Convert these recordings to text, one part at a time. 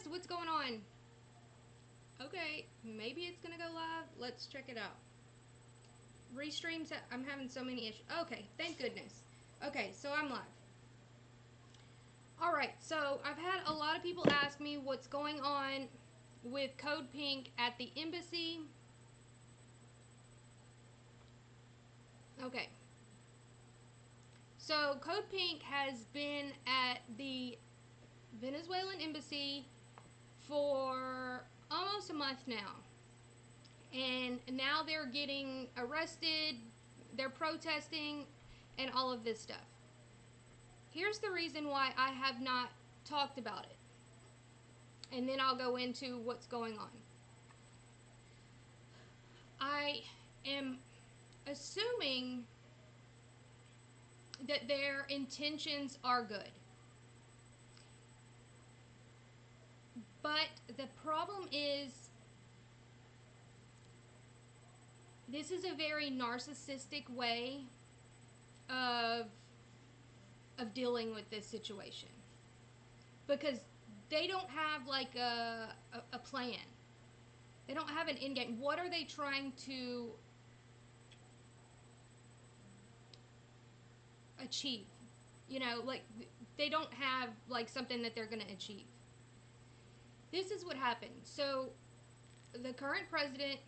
guys, what's going on? Okay, maybe it's gonna go live. Let's check it out. Restreams, I'm having so many issues. Okay, thank goodness. Okay, so I'm live. Alright, so I've had a lot of people ask me what's going on with Code Pink at the embassy. Okay. So Code Pink has been at the Venezuelan embassy for almost a month now. And now they're getting arrested, they're protesting, and all of this stuff. Here's the reason why I have not talked about it. And then I'll go into what's going on. I am assuming that their intentions are good. But the problem is, this is a very narcissistic way of dealing with this situation, because they don't have like a plan. They don't have an end game. What are they trying to achieve? You know, like, they don't have like something that they're going to achieve. This is what happened. So the current president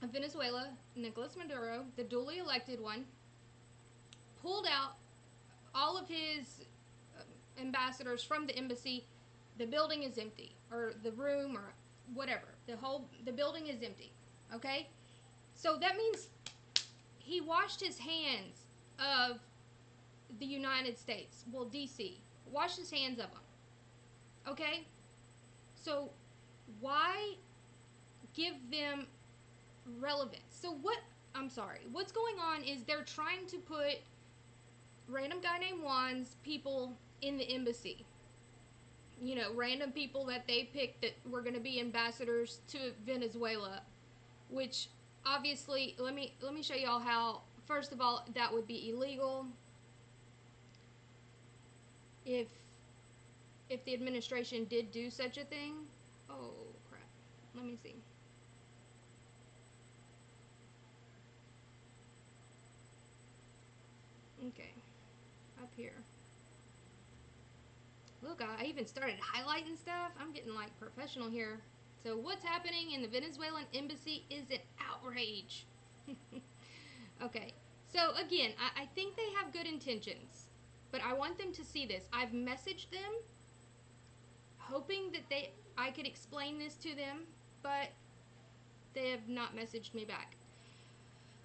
of Venezuela, Nicolas Maduro, the duly elected one, pulled out all of his ambassadors from the embassy. The building is empty, or the room, or whatever. The building is empty. Okay? So that means he washed his hands of the United States. Well, DC. Washed his hands of them. Okay? So why give them relevance? So what's going on is they're trying to put random guy named Juan's people in the embassy. You know, random people that they picked that were going to be ambassadors to Venezuela, which obviously, let me show y'all how. First of all, that would be illegal if the administration did do such a thing. Oh crap. Let me see. Okay. Up here. Look, I even started highlighting stuff. I'm getting like professional here. So what's happening in the Venezuelan embassy is an outrage. Okay. So again, I think they have good intentions, but I want them to see this. I've messaged them hoping that I could explain this to them, but they have not messaged me back.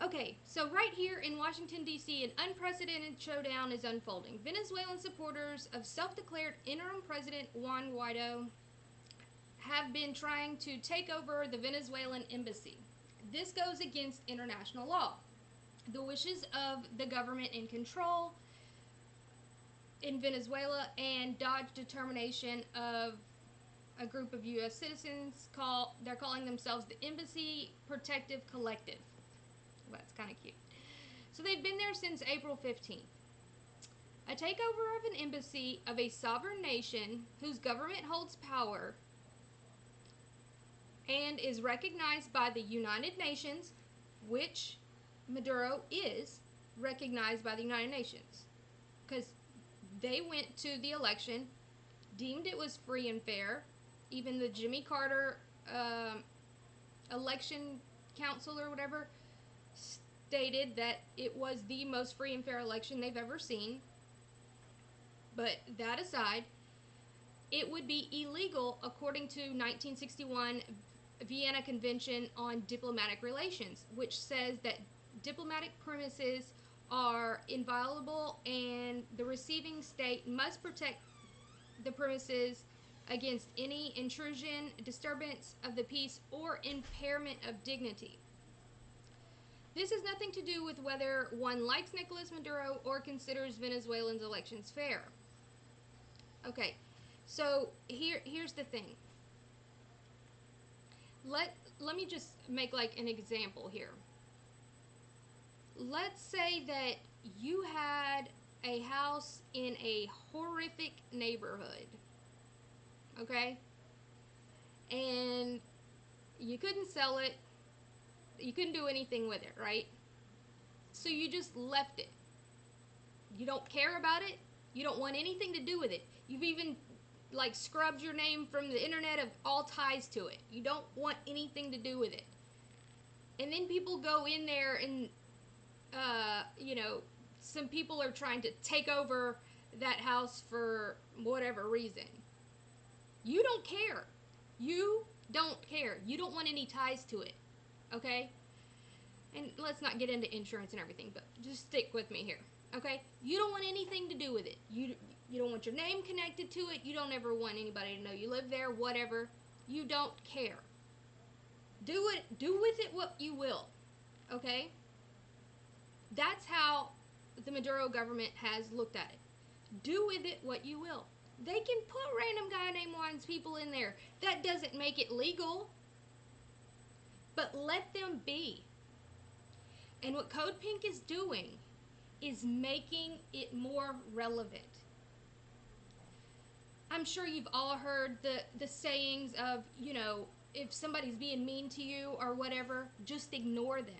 Okay, so right here in Washington, D.C., an unprecedented showdown is unfolding. Venezuelan supporters of self-declared interim President Juan Guaido have been trying to take over the Venezuelan embassy. This goes against international law. The wishes of the government in control in Venezuela and Dodge determination of a group of U.S. citizens they're calling themselves the Embassy Protective Collective. Well, that's kind of cute. So they've been there since April 15th. A takeover of an embassy of a sovereign nation whose government holds power and is recognized by the United Nations, which Maduro is recognized by the United Nations, because they went to the election, deemed it was free and fair. Even the Jimmy Carter election council or whatever stated that it was the most free and fair election they've ever seen. But that aside, it would be illegal according to 1961 Vienna Convention on Diplomatic Relations, which says that diplomatic premises are inviolable and the receiving state must protect the premises against any intrusion, disturbance of the peace, or impairment of dignity. This has nothing to do with whether one likes Nicolas Maduro or considers Venezuelans' elections fair. Okay, so here's the thing. Let me just make like an example here. Let's say that you had a house in a horrific neighborhood. Okay? You couldn't sell it. You couldn't do anything with it, right? So you just left it. You don't care about it. You don't want anything to do with it. You've even like scrubbed your name from the internet of all ties to it. You don't want anything to do with it. And then people go in there and, some people are trying to take over that house for whatever reason. You don't care. You don't care. You don't want any ties to it. Okay? And let's not get into insurance and everything, but just stick with me here. Okay? You don't want anything to do with it. You don't want your name connected to it. You don't ever want anybody to know you live there, whatever. You don't care. Do with it what you will. Okay? That's how the Maduro government has looked at it. Do with it what you will. They can put random guy named Juan's people in there. That doesn't make it legal. But let them be. And what Code Pink is doing is making it more relevant. I'm sure you've all heard the sayings of, if somebody's being mean to you or whatever, just ignore them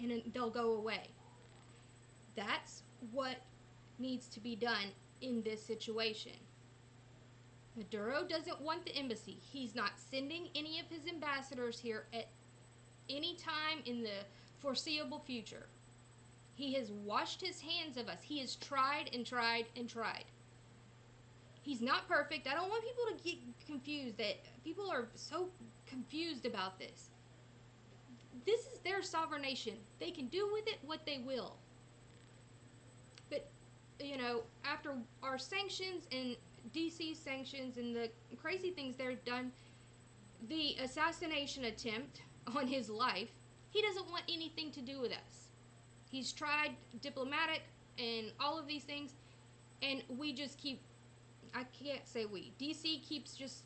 and they'll go away. That's what needs to be done in this situation. Maduro doesn't want the embassy. He's not sending any of his ambassadors here at any time in the foreseeable future. He has washed his hands of us. He has tried and tried and tried. He's not perfect. I don't want people to get confused. That people are so confused about this. This is their sovereign nation. They can do with it what they will. But, after our sanctions and DC sanctions and the crazy things they've done, the assassination attempt on his life, he doesn't want anything to do with us. He's tried diplomatic and all of these things, and we just keep, I can't say we, DC keeps just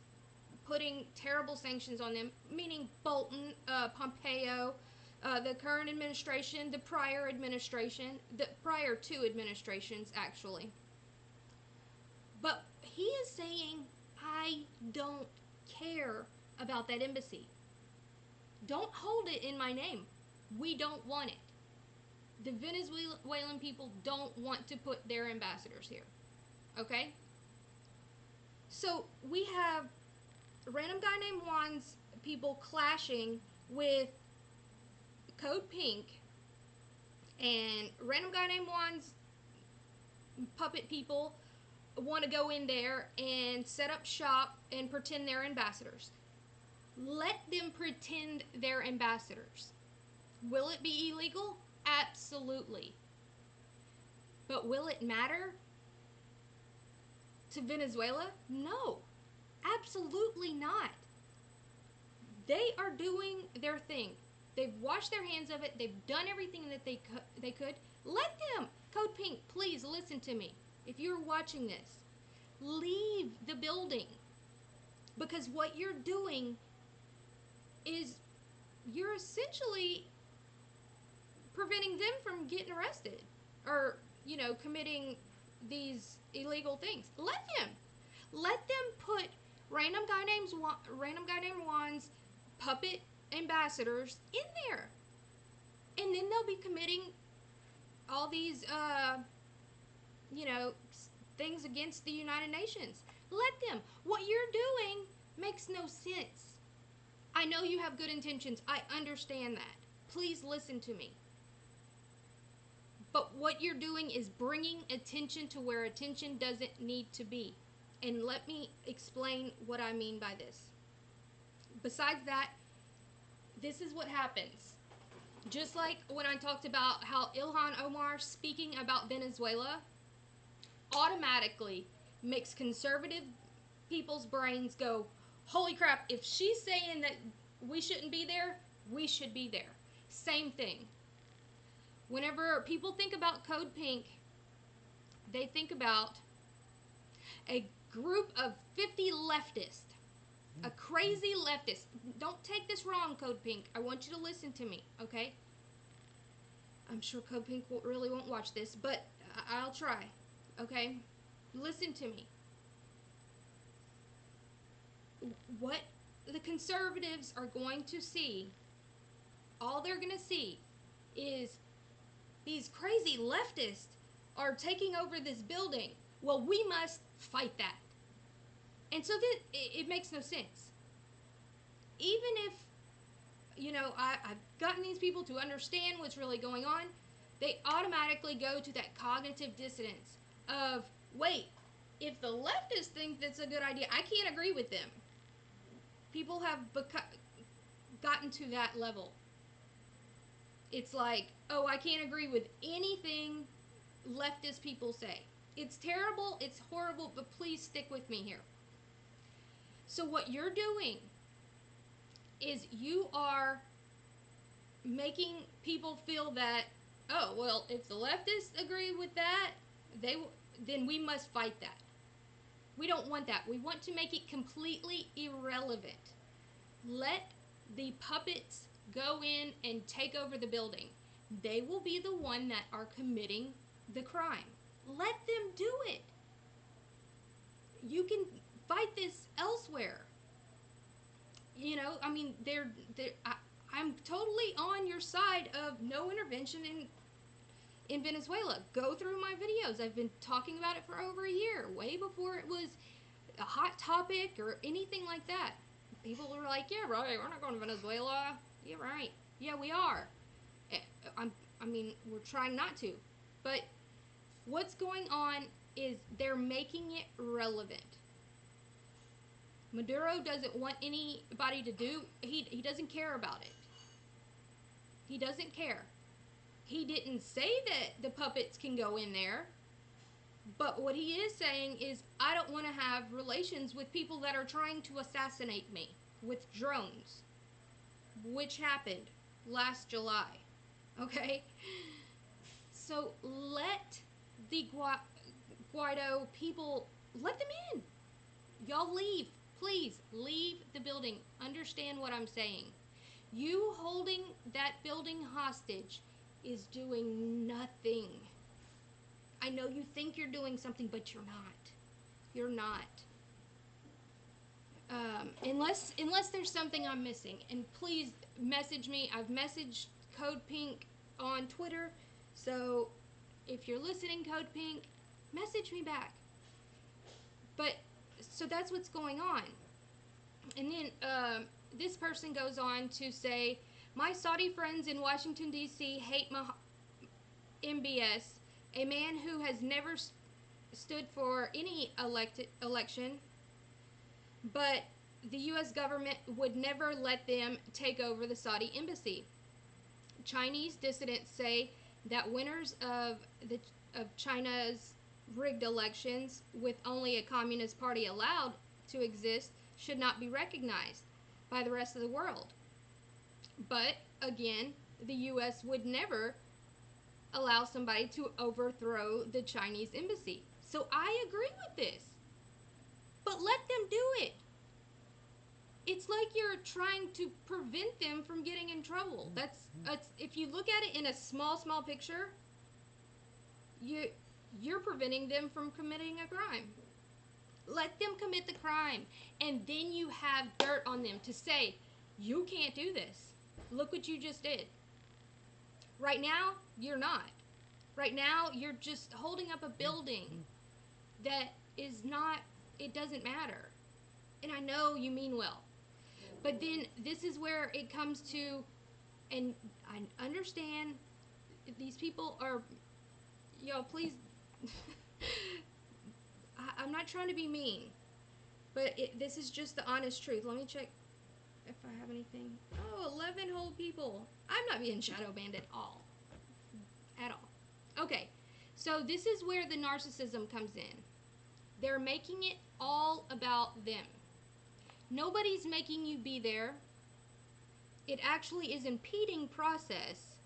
putting terrible sanctions on them, meaning Bolton, Pompeo, the current administration, the prior administration, the prior two administrations, actually. But he is saying, I don't care about that embassy. Don't hold it in my name. We don't want it. The Venezuelan people don't want to put their ambassadors here. Okay? So we have a random guy named Juan's people clashing with Code Pink, and random guy named Juan's puppet people want to go in there and set up shop and pretend they're ambassadors. Let them pretend they're ambassadors. Will it be illegal? Absolutely. But will it matter to Venezuela? No. Absolutely not. They are doing their thing. They've washed their hands of it. They've done everything that they could. Let them. Code Pink, please listen to me. If you're watching this, leave the building. Because what you're doing is you're essentially preventing them from getting arrested or, committing these illegal things. Let them put random guy named Juan's puppet ambassadors in there. And then they'll be committing all these, things against the United Nations. Let them. What you're doing makes no sense. I know you have good intentions. I understand that. Please listen to me. But what you're doing is bringing attention to where attention doesn't need to be. And let me explain what I mean by this. Besides that, this is what happens. Just like when I talked about how Ilhan Omar speaking about Venezuela automatically makes conservative people's brains go, holy crap, if she's saying that we shouldn't be there, we should be there. Same thing. Whenever people think about Code Pink, they think about a group of 50 leftists. A crazy leftist. Don't take this wrong, Code Pink. I want you to listen to me, okay? I'm sure Code Pink really won't watch this, but I'll try, okay? Listen to me. What the conservatives are going to see, all they're going to see is these crazy leftists are taking over this building. Well, we must fight that. And so that it makes no sense. Even if, I've gotten these people to understand what's really going on, they automatically go to that cognitive dissonance of, wait, if the leftists think that's a good idea, I can't agree with them. People have gotten to that level. It's like, oh, I can't agree with anything leftist people say. It's terrible, it's horrible, but please stick with me here. So what you're doing is you are making people feel that, oh, well, if the leftists agree with that, then we must fight that. We don't want that. We want to make it completely irrelevant. Let the puppets go in and take over the building. They will be the one that are committing the crime. Let them do it. You can fight this elsewhere. I'm totally on your side of no intervention in Venezuela. Go through my videos. I've been talking about it for over a year, way before it was a hot topic or anything like that. People were like, yeah, right, we're not going to Venezuela. Yeah, right. Yeah, we are. We're trying not to. But what's going on is they're making it relevant. Maduro doesn't want anybody to do, he doesn't care about it. He doesn't care. He didn't say that the puppets can go in there, but what he is saying is, I don't want to have relations with people that are trying to assassinate me with drones, which happened last July. Okay? So let the Guaido people, let them in. Y'all leave. Please leave the building. Understand what I'm saying. You holding that building hostage is doing nothing. I know you think you're doing something, but you're not. You're not. Unless there's something I'm missing. And please message me. I've messaged Code Pink on Twitter. So if you're listening, Code Pink, message me back. But so that's what's going on. And then this person goes on to say, my Saudi friends in Washington, D.C. hate MBS, a man who has never stood for any election, but the U.S. government would never let them take over the Saudi embassy. Chinese dissidents say that winners of China's rigged elections, with only a communist party allowed to exist, should not be recognized by the rest of the world. But again, the U.S. would never allow somebody to overthrow the Chinese embassy. So I agree with this. But let them do it. It's like you're trying to prevent them from getting in trouble. That's if you look at it in a small picture, you're preventing them from committing a crime. Let them commit the crime, and then you have dirt on them to say, you can't do this. Look what you just did. Right now, you're not. Right now, you're just holding up a building that is not, it doesn't matter. And I know you mean well. But then this is where it comes to, and I understand these people are, please, I'm not trying to be mean, but this is just the honest truth. Let me check if I have anything. Oh, 11 whole people. I'm not being shadow banned at all. At all. Okay, so this is where the narcissism comes in. They're making it all about them. Nobody's making you be there. It actually is impeding process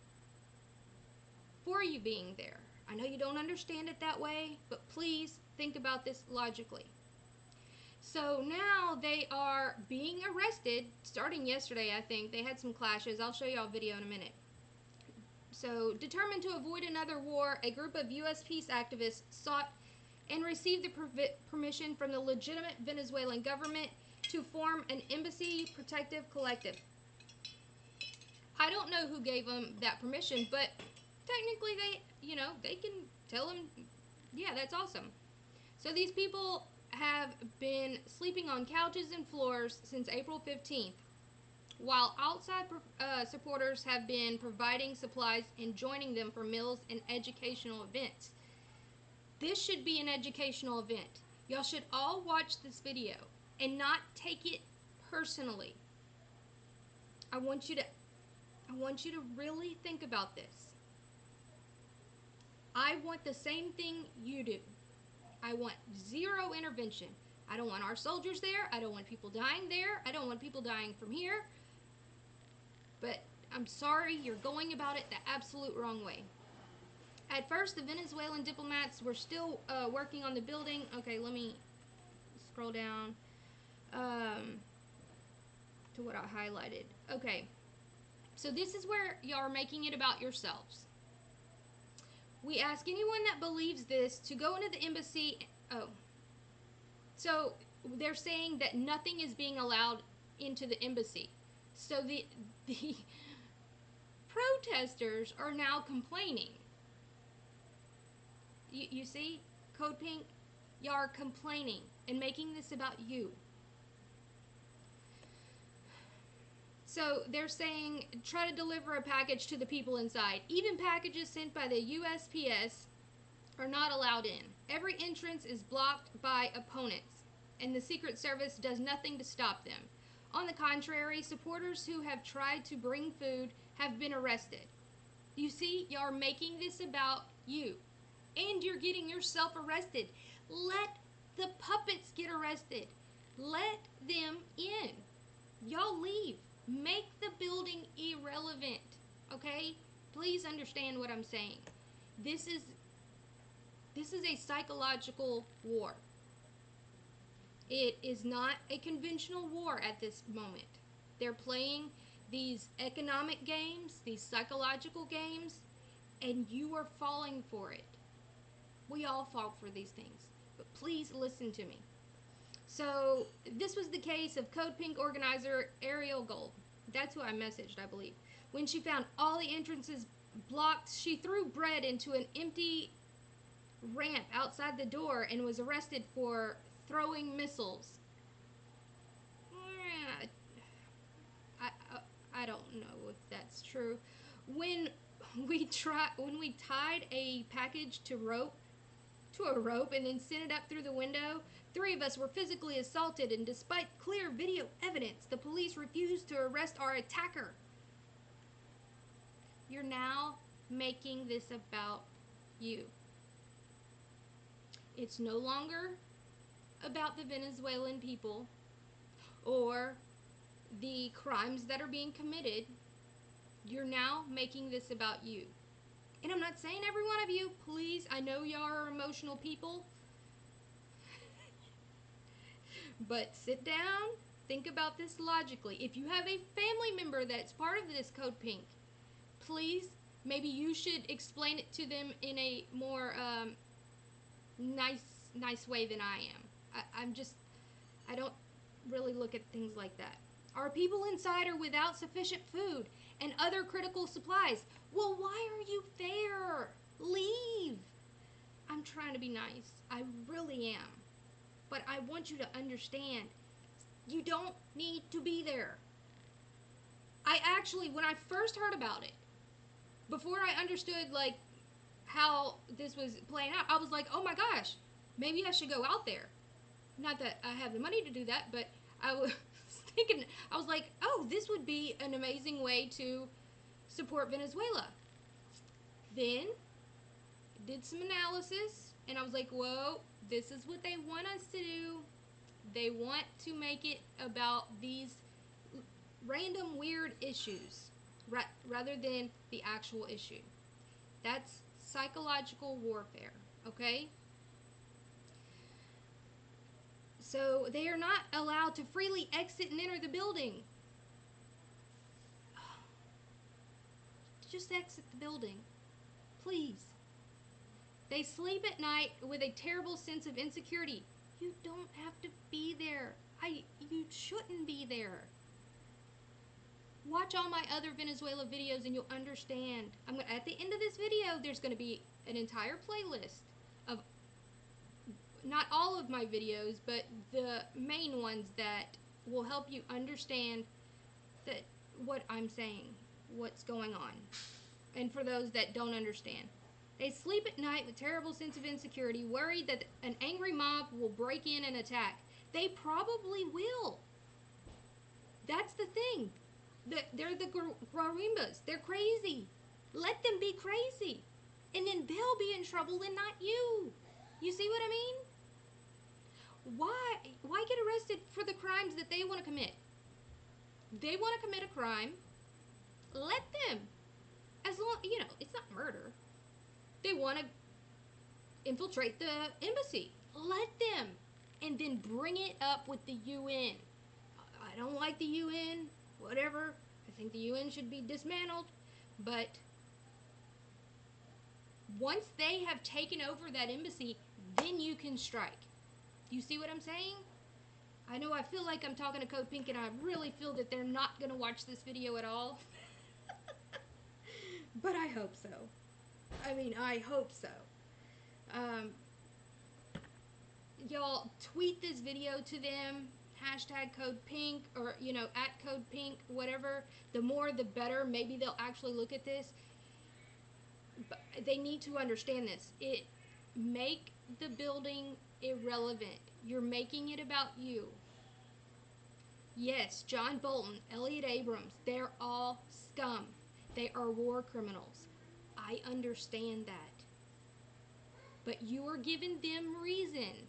for you being there. I know you don't understand it that way, but please think about this logically. So now they are being arrested, starting yesterday, I think. They had some clashes. I'll show y'all a video in a minute. So, determined to avoid another war, a group of U.S. peace activists sought and received the permission from the legitimate Venezuelan government to form an embassy protective collective. I don't know who gave them that permission, but technically they can tell them, yeah, that's awesome. So these people have been sleeping on couches and floors since April 15th, while outside supporters have been providing supplies and joining them for meals and educational events. This should be an educational event. Y'all should all watch this video and not take it personally. I want you to really think about this. I want the same thing you do. I want zero intervention. I don't want our soldiers there. I don't want people dying there. I don't want people dying from here. But I'm sorry, you're going about it the absolute wrong way. At first, the Venezuelan diplomats were still working on the building. Okay, let me scroll down to what I highlighted. Okay, so this is where y'all are making it about yourselves. We ask anyone that believes this to go into the embassy. Oh, so they're saying that nothing is being allowed into the embassy. So the protesters are now complaining. You see, Code Pink, y'all are complaining and making this about you. So they're saying, try to deliver a package to the people inside. Even packages sent by the USPS are not allowed in. Every entrance is blocked by opponents, and the Secret Service does nothing to stop them. On the contrary, supporters who have tried to bring food have been arrested. You see, y'all are making this about you. And you're getting yourself arrested. Let the puppets get arrested. Let them in. Y'all leave. Make the building irrelevant. Okay? Please understand what I'm saying. This is a psychological war. It is not a conventional war at this moment. They're playing these economic games, these psychological games, and you are falling for it. We all fall for these things. But please listen to me. So, this was the case of Code Pink organizer Ariel Gold. That's who I messaged, I believe. When she found all the entrances blocked, she threw bread into an empty ramp outside the door and was arrested for throwing missiles. I don't know if that's true. When we tied a package to a rope and then sent it up through the window, 3 of us were physically assaulted, and despite clear video evidence, the police refused to arrest our attacker. You're now making this about you. It's no longer about the Venezuelan people or the crimes that are being committed. You're now making this about you. And I'm not saying every one of you, please, I know y'all are emotional people. But sit down, think about this logically. If you have a family member that's part of this Code Pink, please, maybe you should explain it to them in a more nice way than I am. I don't really look at things like that. Our people inside are without sufficient food and other critical supplies. Well, why are you there? Leave. I'm trying to be nice. I really am. But I want you to understand, you don't need to be there. I actually, when I first heard about it, before I understood, like, how this was playing out, I was like, oh my gosh, maybe I should go out there. Not that I have the money to do that, but I was thinking, I was like, oh, this would be an amazing way to support Venezuela. Then, did some analysis, and I was like, whoa, this is what they want us to do. They want to make it about these random weird issues rather than the actual issue. That's psychological warfare, okay? So they are not allowed to freely exit and enter the building. Just exit the building, please. They sleep at night with a terrible sense of insecurity. You don't have to be there. You should shouldn't be there. Watch all my other Venezuela videos and you'll understand. At the end of this video, there's going to be an entire playlist of not all of my videos, but the main ones that will help you understand that what I'm saying, what's going on. And for those that don't understand, they sleep at night with terrible sense of insecurity, worried that an angry mob will break in and attack. They probably will. That's the thing. They're the Guarimbas. They're crazy. Let them be crazy. And then they'll be in trouble and not you. You see what I mean? Why get arrested for the crimes that they want to commit? They want to commit a crime. Let them. As long, it's not murder. They want to infiltrate the embassy. Let them. And then bring it up with the UN. I don't like the UN. Whatever. I think the UN should be dismantled. But once they have taken over that embassy, then you can strike. You see what I'm saying? I know I feel like I'm talking to Code Pink, and I really feel that they're not going to watch this video at all. But I hope so. I hope so. Y'all tweet this video to them. Hashtag Code Pink, or, at Code Pink, whatever. The more, the better. Maybe they'll actually look at this. But they need to understand this. Make the building irrelevant. You're making it about you. Yes, John Bolton, Elliot Abrams, they're all scum. They are war criminals. I understand that. But you are giving them reason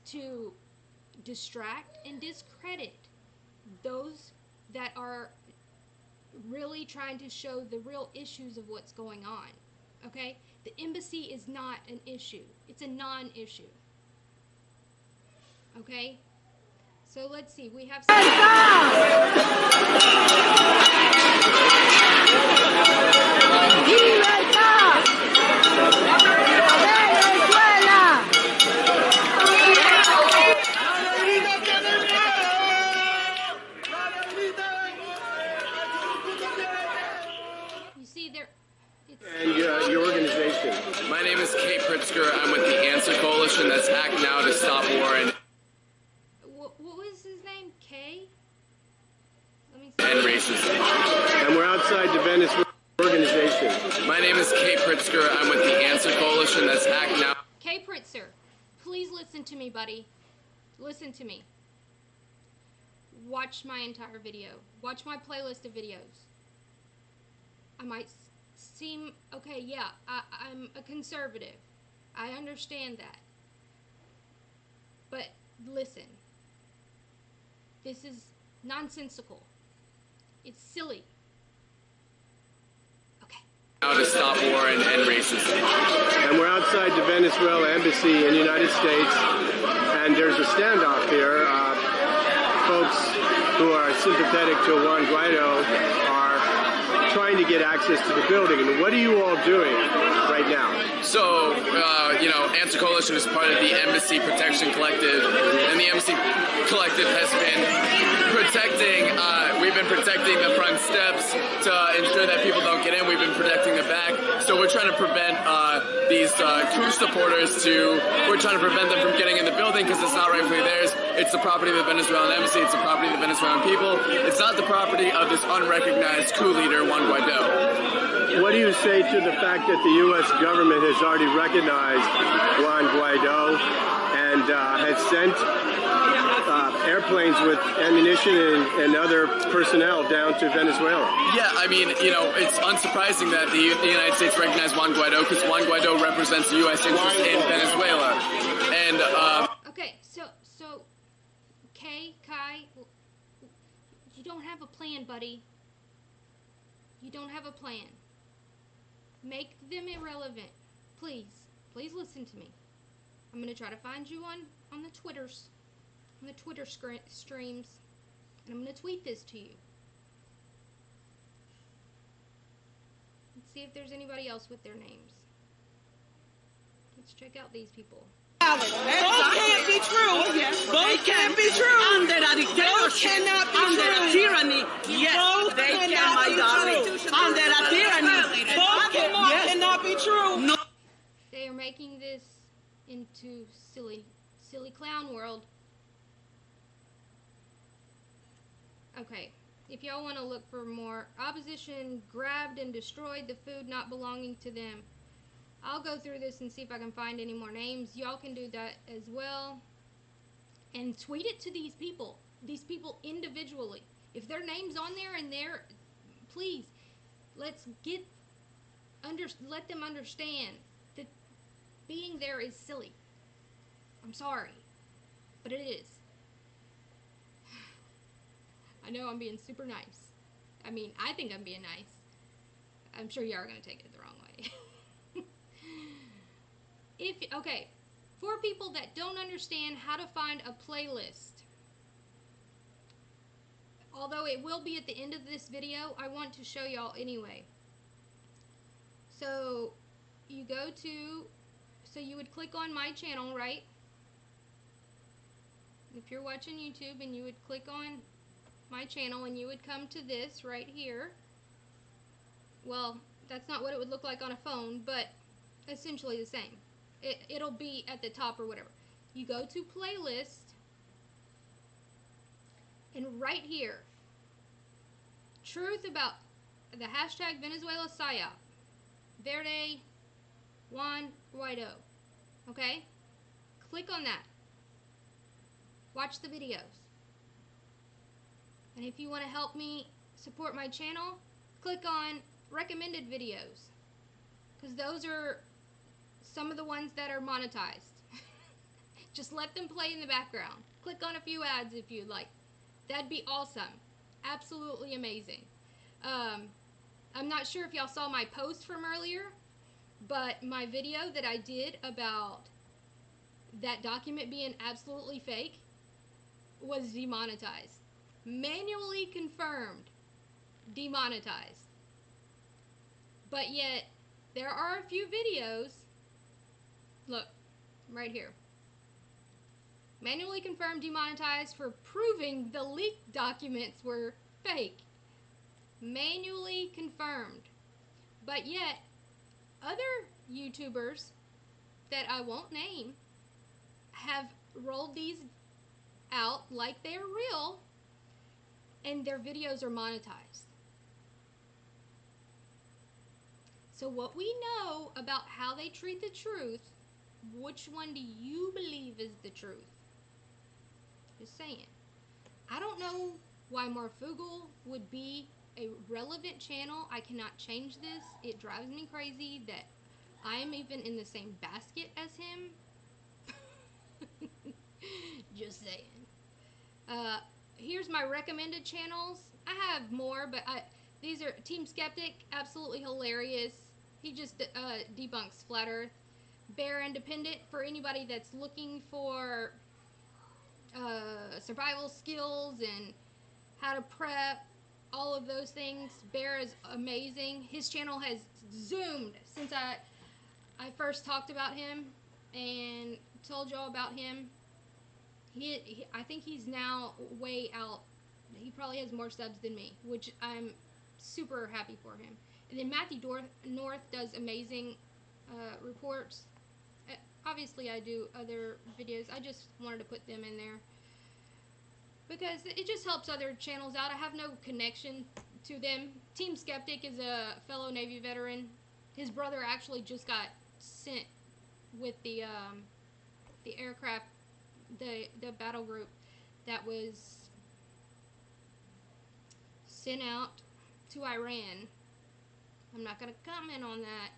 to distract and discredit those that are really trying to show the real issues of what's going on. Okay? The embassy is not an issue. It's a non-issue. Okay? So let's see. We have you see there. And your organization. My name is Kay Pritzker. I'm with the Answer Coalition. That's Act Now to Stop War What was his name? Kay? Let me and see. racism. And we're outside the Venezuela organization. My name is Kay Pritzker. I'm with the Answer Coalition. That's Act Now. Kay Pritzker, please listen to me, buddy. Listen to me. Watch my entire video. Watch my playlist of videos. I might seem, okay, yeah, I'm a conservative. I understand that. But listen. This is nonsensical. It's silly. Okay. Now to stop war and racism. And we're outside the Venezuela embassy in the United States. And there's a standoff here. Folks who are sympathetic to Juan Guaido are trying to get access to the building. And what are you all doing right now? So, Answer Coalition is part of the Embassy Protection Collective, and the Embassy Collective has been we've been protecting the front steps to ensure that people don't get in. We've been protecting the back. So we're trying to prevent these coup supporters we're trying to prevent them from getting in the building because it's not rightfully theirs. It's the property of the Venezuelan embassy. It's the property of the Venezuelan people. It's not the property of this unrecognized coup leader, Juan Guaido. What do you say to the fact that the U.S. government has already recognized Juan Guaido and has sent airplanes with ammunition and other personnel down to Venezuela? Yeah, it's unsurprising that the United States recognized Juan Guaido because Juan Guaido represents the U.S. interest in Venezuela. And okay, so Kai, you don't have a plan, buddy. You don't have a plan. Make them irrelevant. Please listen to me. I'm going to try to find you on the Twitters, on the Twitter streams, and I'm going to tweet this to you. Let's see if there's anybody else with their names. Let's check out these people. Both can't be true. Both can't be true. Under a dictator. taking this into silly clown world. Okay, if y'all want to look for more, opposition grabbed and destroyed the food not belonging to them. I'll go through this and see if I can find any more names. Y'all can do that as well. And tweet it to these people individually. If their name's on there and please, let them understand that being there is silly. I'm sorry, but it is. I know I'm being super nice. I mean, I think I'm being nice. I'm sure you are going to take it the wrong way. Okay, for people that don't understand how to find a playlist, although it will be at the end of this video, I want to show y'all anyway. So you you would click on my channel, right? If you're watching YouTube, and you would click on my channel and you would come to this right here. Well, that's not what it would look like on a phone, but essentially the same. It'll be at the top or whatever. You go to playlist, and right here, truth about the hashtag Venezuela PSYOP, Verde, Juan Guaido. Okay? Click on that. Watch the videos. And if you want to help me support my channel, click on recommended videos, because those are some of the ones that are monetized. Just let them play in the background. Click on a few ads if you'd like. That'd be awesome. Absolutely amazing. I'm not sure if y'all saw my post from earlier, but my video that I did about that document being absolutely fake was demonetized. Manually confirmed, demonetized. But yet, there are a few videos, look, right here. Manually confirmed, demonetized for proving the leaked documents were fake. Manually confirmed. But yet, other YouTubers that I won't name have rolled these out like they're real, and their videos are monetized. So what we know about how they treat the truth, which one do you believe is the truth? Just saying. I don't know why Marfoogle would be a relevant channel. I cannot change this. It drives me crazy that I'm even in the same basket as him. Just saying. Here's my recommended channels. I have more, but these are Team Skeptic, absolutely hilarious. He just debunks Flat Earth. Bear Independent, for anybody that's looking for survival skills and how to prep, all of those things. Bear is amazing. His channel has zoomed since I first talked about him and told y'all about him. I think he's now way out. He probably has more subs than me, which I'm super happy for him. And then Matthew North does amazing reports. Obviously, I do other videos. I just wanted to put them in there because it just helps other channels out. I have no connection to them. Team Skeptic is a fellow Navy veteran. His brother actually just got sent with the aircraft, the battle group that was sent out to Iran. I'm not gonna comment on that.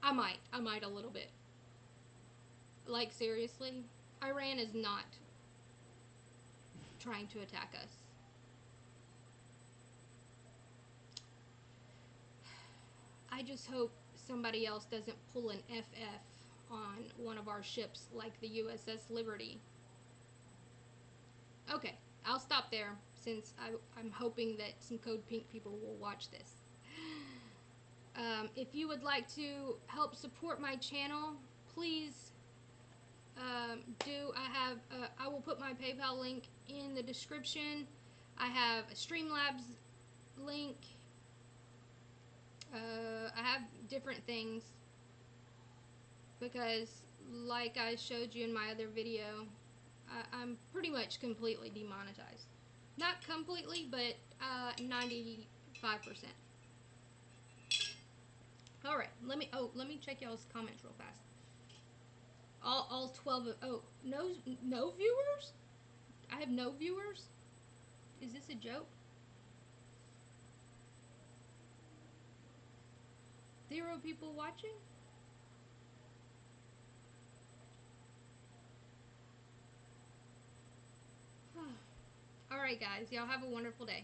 I might a little bit. Like, seriously, Iran is not trying to attack us. I just hope somebody else doesn't pull an FF on one of our ships like the USS Liberty. Okay, I'll stop there since I'm hoping that some Code Pink people will watch this. If you would like to help support my channel, please I will put my PayPal link in the description. I have a Streamlabs link. I have different things. because like I showed you in my other video, I'm pretty much completely demonetized. Not completely, but 95%. Alright, let me check y'all's comments real fast. All 12 of, oh, no viewers? I have no viewers? Is this a joke? 0 people watching? Alright guys, y'all have a wonderful day.